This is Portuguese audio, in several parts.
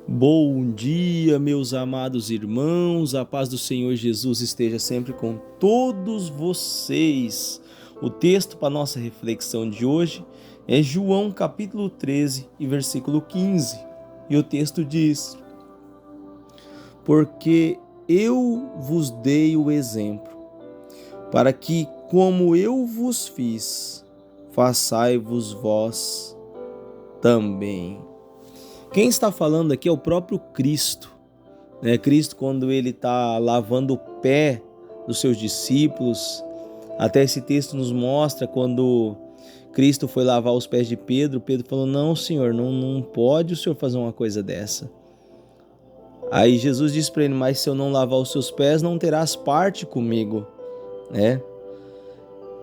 Bom dia, meus amados irmãos, a paz do Senhor Jesus esteja sempre com todos vocês. O texto para nossa reflexão de hoje é João capítulo 13 e versículo 15. E o texto diz: Porque eu vos dei o exemplo, para que, como eu vos fiz, façai-vos vós também. Quem está falando aqui é o próprio Cristo, né? Cristo, quando ele está lavando o pé dos seus discípulos, até esse texto nos mostra quando Cristo foi lavar os pés de Pedro, Pedro falou: não, Senhor, não pode o Senhor fazer uma coisa dessa. Aí Jesus disse para ele: mas se eu não lavar os seus pés, não terás parte comigo, né?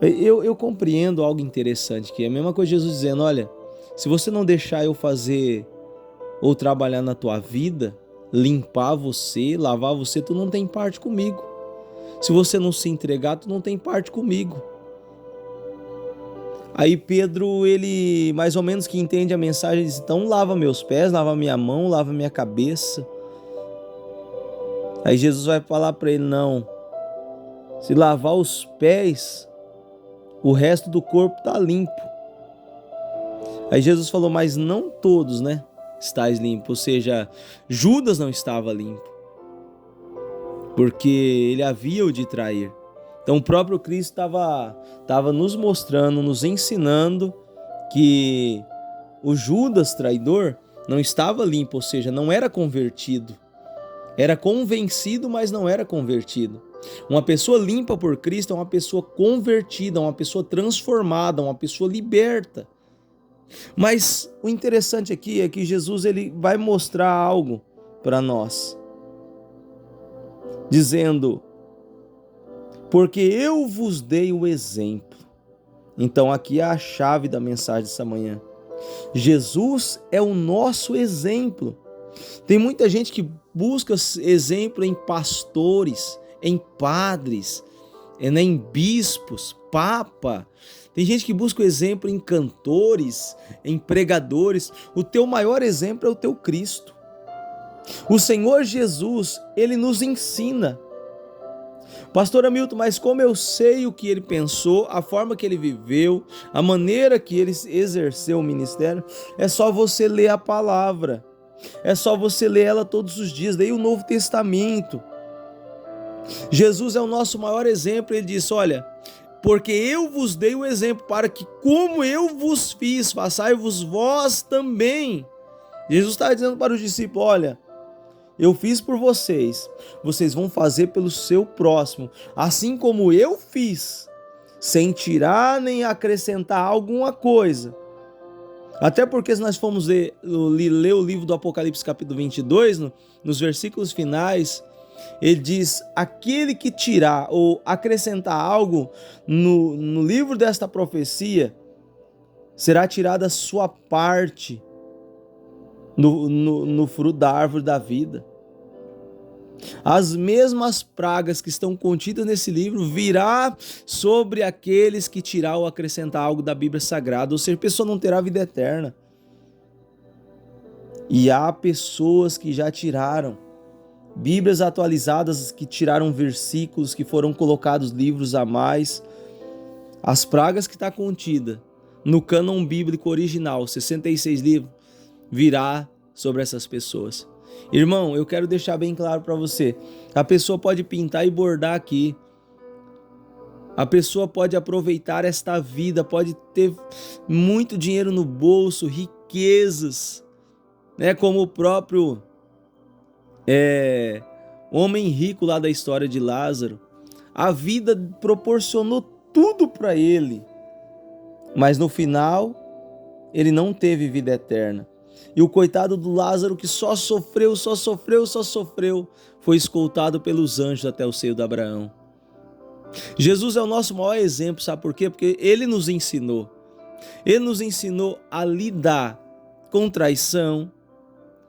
Eu compreendo algo interessante, que é a mesma coisa de Jesus dizendo: olha, se você não deixar eu fazer ou trabalhar na tua vida, limpar você, lavar você, tu não tem parte comigo. Se você não se entregar, tu não tem parte comigo. Aí Pedro, ele mais ou menos que entende a mensagem, diz: então lava meus pés, lava minha mão, lava minha cabeça. Aí Jesus vai falar para ele: não, se lavar os pés, o resto do corpo tá limpo. Aí Jesus falou: mas não todos, né, estáis limpo, ou seja, Judas não estava limpo, porque ele havia o de trair. Então o próprio Cristo estava nos mostrando, nos ensinando que o Judas traidor não estava limpo, ou seja, não era convertido. Era convencido, mas não era convertido. Uma pessoa limpa por Cristo é uma pessoa convertida, uma pessoa transformada, uma pessoa liberta. Mas o interessante aqui é que Jesus ele vai mostrar algo para nós, dizendo: porque eu vos dei o exemplo. Então aqui é a chave da mensagem dessa manhã. Jesus é o nosso exemplo. Tem muita gente que busca exemplo em pastores, em padres, em bispos, papa. Tem gente que busca exemplo em cantores, em pregadores. O teu maior exemplo é o teu Cristo. O Senhor Jesus, ele nos ensina. Pastor Hamilton, mas como eu sei o que ele pensou, a forma que ele viveu, a maneira que ele exerceu o ministério, é só você ler a palavra. É só você ler ela todos os dias. Daí o Novo Testamento. Jesus é o nosso maior exemplo. Ele disse: olha, porque eu vos dei o exemplo para que, como eu vos fiz, façai-vos vós também. Jesus está dizendo para os discípulos: olha, eu fiz por vocês, vocês vão fazer pelo seu próximo, assim como eu fiz, sem tirar nem acrescentar alguma coisa. Até porque se nós formos ler o livro do Apocalipse capítulo 22, nos versículos finais, ele diz: aquele que tirar ou acrescentar algo no livro desta profecia, será tirada a sua parte no fruto da árvore da vida. As mesmas pragas que estão contidas nesse livro virá sobre aqueles que tirar ou acrescentar algo da Bíblia Sagrada, ou seja, a pessoa não terá vida eterna. E há pessoas que já tiraram Bíblias atualizadas, que tiraram versículos, que foram colocados livros a mais. As pragas que está contida no cânon bíblico original, 66 livros, virá sobre essas pessoas. Irmão, eu quero deixar bem claro para você: a pessoa pode pintar e bordar aqui, a pessoa pode aproveitar esta vida, pode ter muito dinheiro no bolso, riquezas, né? Como o próprio homem rico lá da história de Lázaro. A vida proporcionou tudo para ele, mas no final ele não teve vida eterna. E o coitado do Lázaro, que só sofreu, foi escoltado pelos anjos até o seio de Abraão. Jesus é o nosso maior exemplo, sabe por quê? Porque ele nos ensinou. Ele nos ensinou a lidar com traição,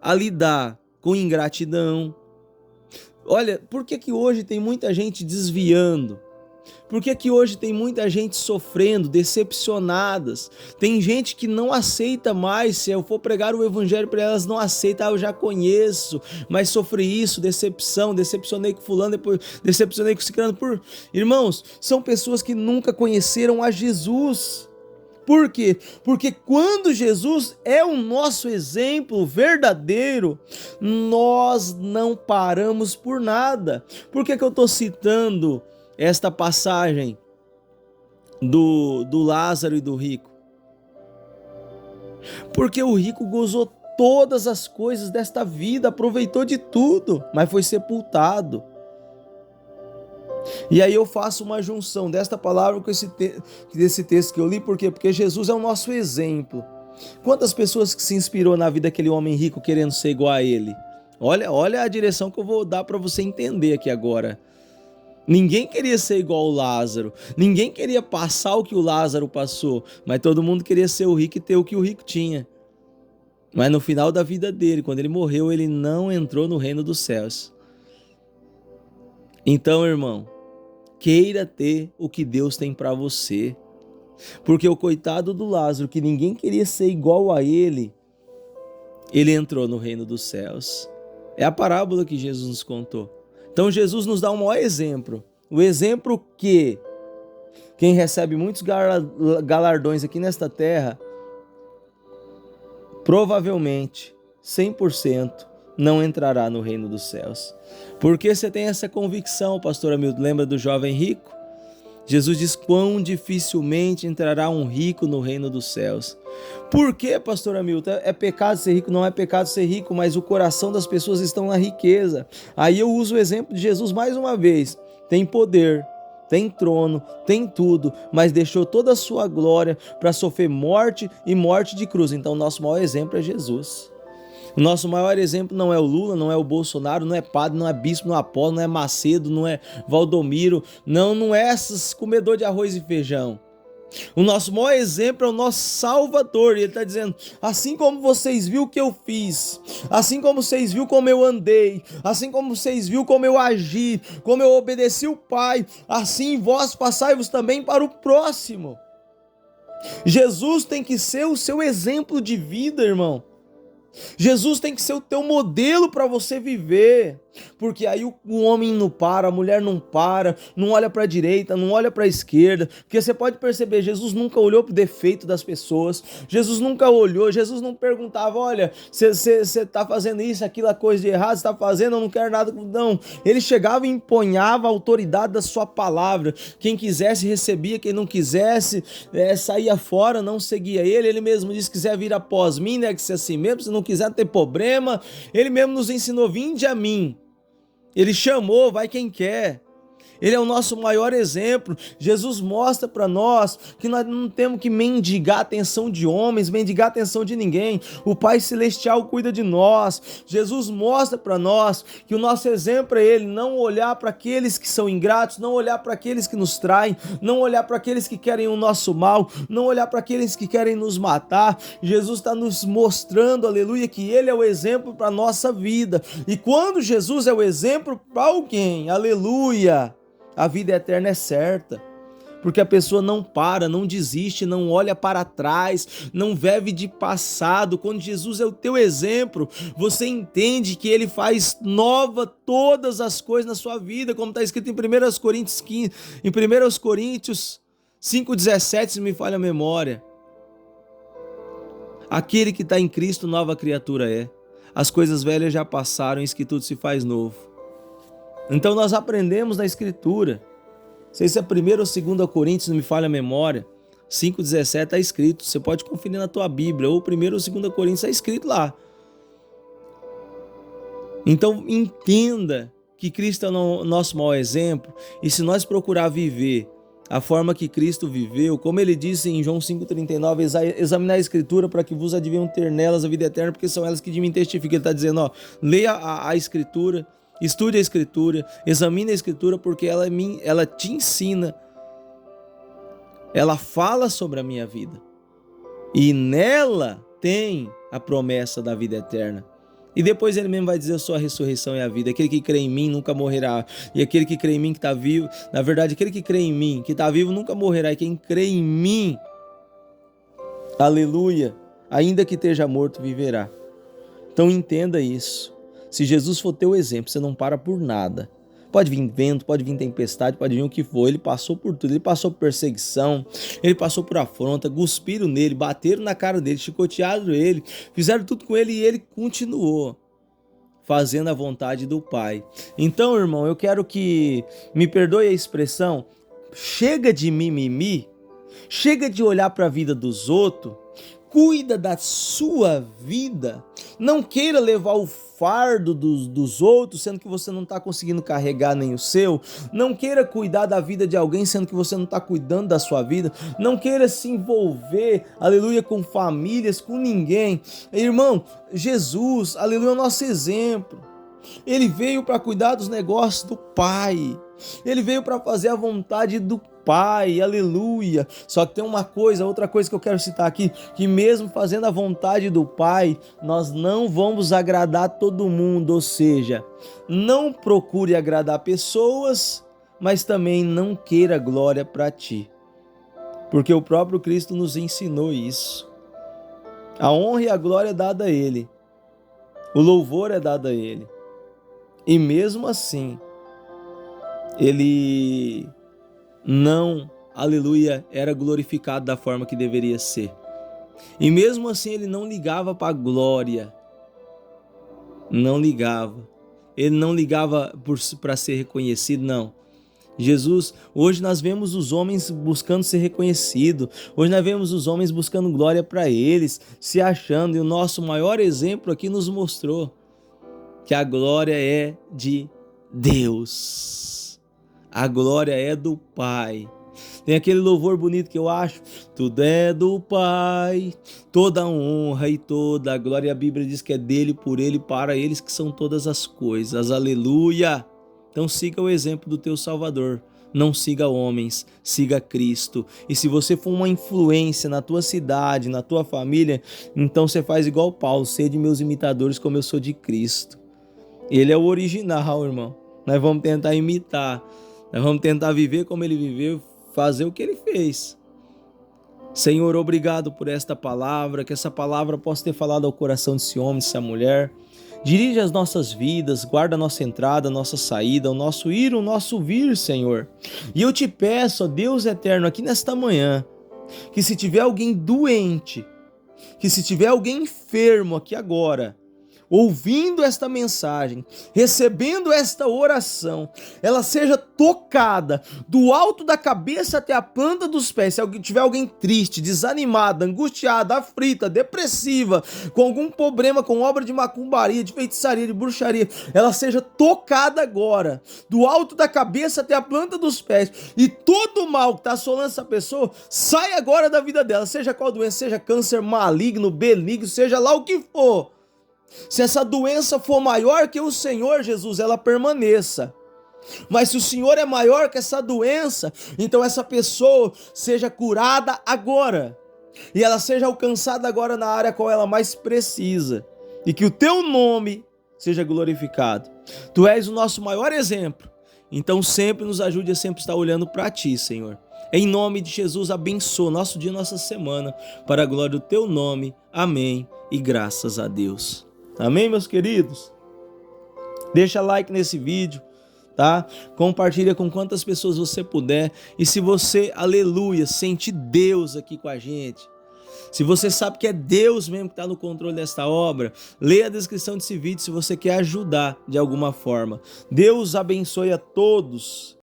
a lidar com ingratidão. Olha, por que hoje tem muita gente desviando? Por que que hoje tem muita gente sofrendo, decepcionadas? Tem gente que não aceita mais, se eu for pregar o evangelho para elas, não aceitam, eu já conheço, mas sofri isso, decepção, decepcionei com fulano, depois decepcionei com ciclano. Irmãos, são pessoas que nunca conheceram a Jesus. Por quê? Porque quando Jesus é o nosso exemplo verdadeiro, nós não paramos por nada. Por que que eu estou citando esta passagem do Lázaro e do rico? Porque o rico gozou todas as coisas desta vida, aproveitou de tudo, mas foi sepultado. E aí eu faço uma junção desta palavra com desse texto que eu li, por quê? Porque Jesus é o nosso exemplo. Quantas pessoas que se inspirou na vida daquele homem rico querendo ser igual a ele? Olha a direção que eu vou dar para você entender aqui agora. Ninguém queria ser igual ao Lázaro, ninguém queria passar o que o Lázaro passou, mas todo mundo queria ser o rico e ter o que o rico tinha. Mas no final da vida dele, quando ele morreu, ele não entrou no reino dos céus. Então, irmão, queira ter o que Deus tem para você. Porque o coitado do Lázaro, que ninguém queria ser igual a ele entrou no reino dos céus. É a parábola que Jesus nos contou. Então Jesus nos dá um maior exemplo. O exemplo que quem recebe muitos galardões aqui nesta terra, provavelmente, 100%, não entrará no reino dos céus. Por que você tem essa convicção, pastor Hamilton? Lembra do jovem rico? Jesus diz: quão dificilmente entrará um rico no reino dos céus. Por que, pastor Hamilton? É pecado ser rico? Não é pecado ser rico, mas o coração das pessoas estão na riqueza. Aí eu uso o exemplo de Jesus mais uma vez. Tem poder, tem trono, tem tudo, mas deixou toda a sua glória para sofrer morte e morte de cruz. Então o nosso maior exemplo é Jesus. O nosso maior exemplo não é o Lula, não é o Bolsonaro, não é padre, não é bispo, não é Apolo, não é Macedo, não é Valdomiro, não é esses comedor de arroz e feijão. O nosso maior exemplo é o nosso Salvador. E ele está dizendo: assim como vocês viram o que eu fiz, assim como vocês viram como eu andei, assim como vocês viram como eu agi, como eu obedeci o Pai, assim vós passai-vos também para o próximo. Jesus tem que ser o seu exemplo de vida, irmão. Jesus tem que ser o teu modelo para você viver, porque aí o homem não para, a mulher não para, não olha para a direita, não olha para a esquerda, porque você pode perceber, Jesus nunca olhou para o defeito das pessoas, Jesus nunca olhou, Jesus não perguntava: olha, você está fazendo isso, aquilo, a coisa de errado, você está fazendo, eu não quero nada, não. Ele chegava e empunhava a autoridade da sua palavra, quem quisesse recebia, quem não quisesse saía fora, não seguia ele mesmo disse: quiser vir após mim, né, que se assim mesmo, se não quiser ter problema, ele mesmo nos ensinou: vinde a mim. Ele chamou, vai quem quer. Ele é o nosso maior exemplo. Jesus mostra para nós que nós não temos que mendigar a atenção de homens, mendigar a atenção de ninguém. O Pai Celestial cuida de nós. Jesus mostra para nós que o nosso exemplo é Ele, não olhar para aqueles que são ingratos, não olhar para aqueles que nos traem, não olhar para aqueles que querem o nosso mal, não olhar para aqueles que querem nos matar. Jesus está nos mostrando, aleluia, que Ele é o exemplo para a nossa vida. E quando Jesus é o exemplo para alguém, aleluia, a vida eterna é certa, porque a pessoa não para, não desiste, não olha para trás, não vive de passado. Quando Jesus é o teu exemplo, você entende que Ele faz nova todas as coisas na sua vida, como está escrito em 1 Coríntios 5,17, se me falha a memória. Aquele que está em Cristo, nova criatura é. As coisas velhas já passaram, eis que tudo se faz novo. Então nós aprendemos na Escritura, não sei se é 1 ou 2 Coríntios, não me falha a memória, 5,17 está escrito, você pode conferir na tua Bíblia, ou 1 ou 2 Coríntios está escrito lá. Então entenda que Cristo é o nosso maior exemplo, e se nós procurar viver a forma que Cristo viveu, como ele disse em João 5,39, examinar a Escritura para que vos adivinham ter nelas a vida eterna, porque são elas que de mim testificam. Ele está dizendo, leia a Escritura, estude a Escritura, examine a Escritura, porque ela te ensina, ela fala sobre a minha vida, e nela tem a promessa da vida eterna. E depois ele mesmo vai dizer: eu sou a ressurreição e a vida. Aquele que crê em mim nunca morrerá. E aquele que crê em mim que está vivo, na verdade, aquele que crê em mim que está vivo nunca morrerá. E quem crê em mim, aleluia, ainda que esteja morto, viverá. Então entenda isso. Se Jesus for teu exemplo, você não para por nada. Pode vir vento, pode vir tempestade, pode vir o que for. Ele passou por tudo. Ele passou por perseguição, ele passou por afronta, cuspiram nele, bateram na cara dele, chicotearam ele, fizeram tudo com ele e ele continuou fazendo a vontade do Pai. Então, irmão, eu quero que me perdoe a expressão, chega de mimimi, chega de olhar para a vida dos outros, cuida da sua vida, não queira levar o fardo dos outros, sendo que você não está conseguindo carregar nem o seu, não queira cuidar da vida de alguém, sendo que você não está cuidando da sua vida, não queira se envolver, aleluia, com famílias, com ninguém. Irmão, Jesus, aleluia, é o nosso exemplo. Ele veio para cuidar dos negócios do Pai. Ele veio para fazer a vontade do Pai, aleluia. Só que tem outra coisa que eu quero citar aqui, que mesmo fazendo a vontade do Pai, nós não vamos agradar todo mundo, ou seja, não procure agradar pessoas, mas também não queira glória para ti. Porque o próprio Cristo nos ensinou isso. A honra e a glória é dada a Ele. O louvor é dado a Ele. E mesmo assim, ele não, aleluia, era glorificado da forma que deveria ser. E mesmo assim ele não ligava para a glória. Não ligava. Ele não ligava para ser reconhecido, não. Jesus, hoje nós vemos os homens buscando ser reconhecidos. Hoje nós vemos os homens buscando glória para eles, se achando. E o nosso maior exemplo aqui nos mostrou que a glória é de Deus. A glória é do Pai. Tem aquele louvor bonito que eu acho. Tudo é do Pai, toda a honra e toda a glória. A Bíblia diz que é dele, por ele, para eles que são todas as coisas. Aleluia! Então siga o exemplo do teu Salvador. Não siga homens, siga Cristo. E se você for uma influência na tua cidade, na tua família, então você faz igual Paulo. Sede meus imitadores como eu sou de Cristo. Ele é o original, irmão. Nós vamos tentar imitar. Nós vamos tentar viver como ele viveu, fazer o que ele fez. Senhor, obrigado por esta palavra, que essa palavra possa ter falado ao coração desse homem, dessa mulher. Dirige as nossas vidas, guarda a nossa entrada, a nossa saída, o nosso ir, o nosso vir, Senhor. E eu te peço, ó Deus eterno, aqui nesta manhã, que se tiver alguém doente, que se tiver alguém enfermo aqui agora, ouvindo esta mensagem, recebendo esta oração, ela seja tocada do alto da cabeça até a planta dos pés. Se tiver alguém triste, desanimada, angustiada, aflita, depressiva, com algum problema, com obra de macumbaria, de feitiçaria, de bruxaria, ela seja tocada agora, do alto da cabeça até a planta dos pés, e todo o mal que está assolando essa pessoa, sai agora da vida dela, seja qual doença, seja câncer maligno, benigno, seja lá o que for. Se essa doença for maior que o Senhor, Jesus, ela permaneça. Mas se o Senhor é maior que essa doença, então essa pessoa seja curada agora. E ela seja alcançada agora na área qual ela mais precisa. E que o teu nome seja glorificado. Tu és o nosso maior exemplo. Então sempre nos ajude a sempre estar olhando para ti, Senhor. Em nome de Jesus, abençoa nosso dia, nossa semana, para a glória do teu nome. Amém. E graças a Deus. Amém, meus queridos? Deixa like nesse vídeo, tá? Compartilha com quantas pessoas você puder. E se você, aleluia, sente Deus aqui com a gente, se você sabe que é Deus mesmo que está no controle desta obra, leia a descrição desse vídeo se você quer ajudar de alguma forma. Deus abençoe a todos.